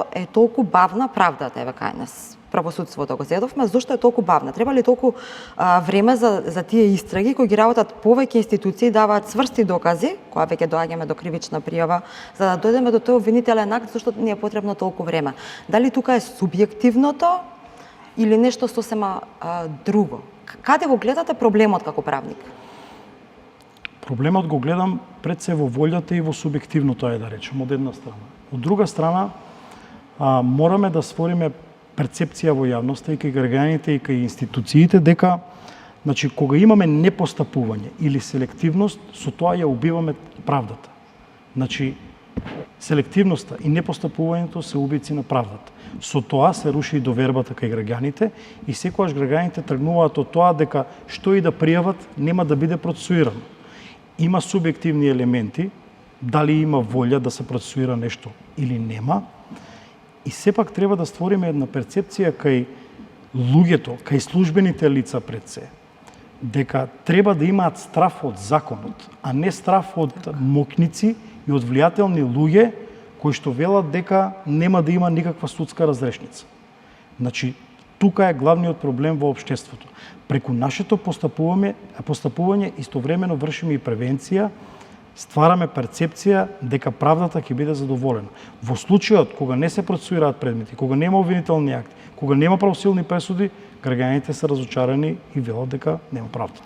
зошто е толку бавна правдата еве кај нас? Правосудството го зедовме, зошто е толку бавна? Треба ли толку време за тие истраги кои ги работат повеќе институции, даваат цврсти докази, кога веќе доаѓаме до кривична пријава, за да дојдеме до тој обвинителен акт, зашто ни е потребно толку време? Дали тука е субјективното или нешто сосема друго? Каде го гледате проблемот како правник? Проблемот го гледам пред се во волјата и во субјективното, да речем, од една страна. Од друга страна, мораме да створиме перцепција во јавноста и кај граѓаните и кај институциите дека, значи, кога имаме непостапување или селективност, со тоа ја убиваме правдата. Значи, селективноста и непостапувањето се убици на правдата. Со тоа се руши и довербата кај граѓаните и секогаш граѓаните тргнуваат од тоа дека што и да пријават нема да биде процесуирано. Има субјективни елементи, дали има волја да се процесуира нешто или нема, и сепак треба да створиме една перцепција кај луѓето, кај службените лица пред се, дека треба да имаат страф од законот, а не страф од мокници и од влијателни луѓе кои што велат дека нема да има никаква судска разрешница. Значи, тука е главниот проблем во општеството. Преку нашето постапување истовремено вршиме и превенција, ствараме перцепција дека правдата ќе биде задоволена. Во случајот кога не се процесуираат предмети, кога нема обвинителни акти, кога нема правосилни пресуди, граѓаните се разочарани и велат дека нема правда.